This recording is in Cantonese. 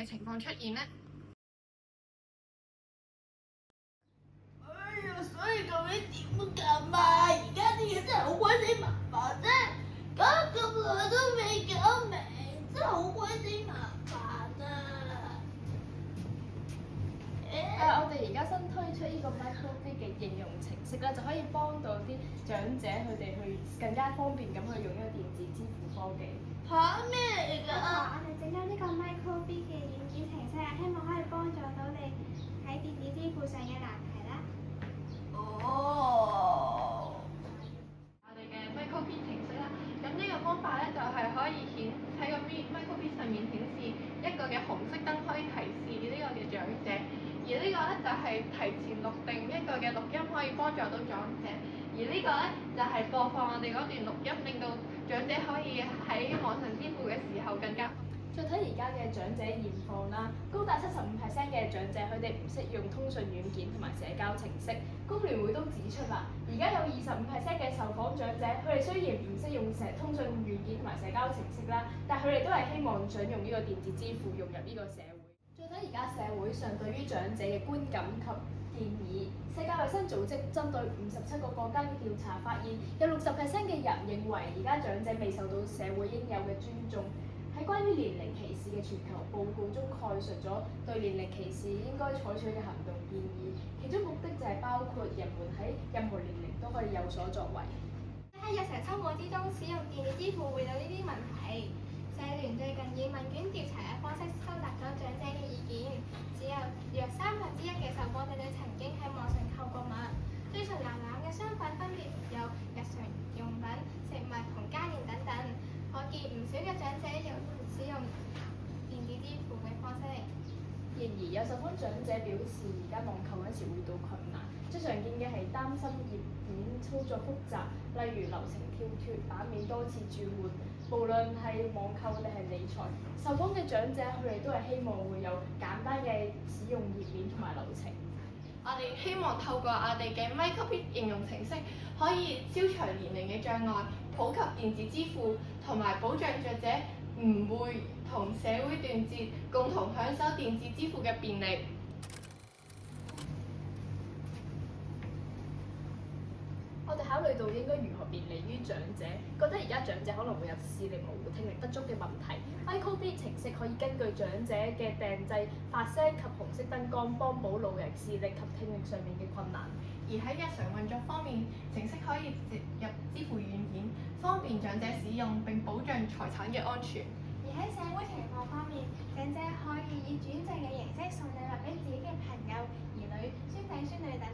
情況出現呢？哎呀，所以究竟點㗎嘛？而家啲嘢真係好鬼死麻煩啫，搞咁耐都未搞明，真係好鬼死麻煩啊！我哋而家新推出呢個 MicroBit 嘅應用程式咧，就可以幫到啲長者佢哋去更加方便咁去用呢個電子支付科技。嚇咩嚟㗎？我哋整咗呢個 MicroBit 嘅軟件程式啊，希望可以幫助到你喺電子支付上嘅難題啦。哦。我哋嘅 MicroBit 程式啦，咁呢個方法咧就係可以喺個 MicroBit 上面顯示一個嘅紅色燈，可以提示呢個嘅長者。而呢個咧就係提前錄定一個嘅錄音，可以幫助到長者。而呢個咧就係播放我哋嗰段錄音，令到長者可以喺網上支付嘅時候更加。再睇而家嘅長者現況啦，高達75%嘅長者佢哋唔識用通訊軟件同埋社交程式。工聯會都指出啦，而家有25%嘅受訪長者，佢哋雖然唔識用通訊軟件同埋社交程式啦，但佢哋都係希望想用呢個電子支付融入呢個社會。再睇而家社會上對於長者嘅觀感及建議，世界衛生組織針對57個國家嘅調查發現，有60%嘅人認為而家長者未受到社會應有嘅尊重。喺關於年齡歧視嘅全球報告中概述咗對年齡歧視應該採取嘅行動建議，其中目的就係包括人們喺任何年齡都可以有所作為。喺日常生活之中使用電子支付會有呢啲問題。社聯最近以問卷調查嘅方式收集咗長者嘅意見，只有約1/3嘅受訪者曾經喺網上購過物。最常瀏覽嘅商品分別有日常用品、食物同家電等等，可見唔少嘅長者有使用電子支付嘅方式。然而，有受訪長者表示，而家網購嗰時會遇到困難，最常見嘅係擔心頁面操作複雜，例如流程跳脱、版面多次轉換。無論係網購定係理財，受訪嘅長者佢哋都係希望會有簡單嘅使用頁面同埋流程。我哋希望透過我哋嘅 MicroBit 應用程式，可以消除年齡嘅障礙，普及電子支付，同埋保障長者唔會同社會斷絕，共同享受電子支付嘅便利。我哋考慮到應該如何便利於長者，覺得而家長者可能會有視力模糊、聽力不足嘅問題。MicroBit 程式可以根據長者嘅訂製發聲及紅色燈光，幫補老人視力及聽力上面嘅困難。而喺日常運作方面，程式可以接入支付軟件，方便長者使用並保障財產嘅安全。而喺社會情況方面，長者可以以轉賬嘅形式送禮物俾自己嘅朋友、兒女、孫仔孫女等，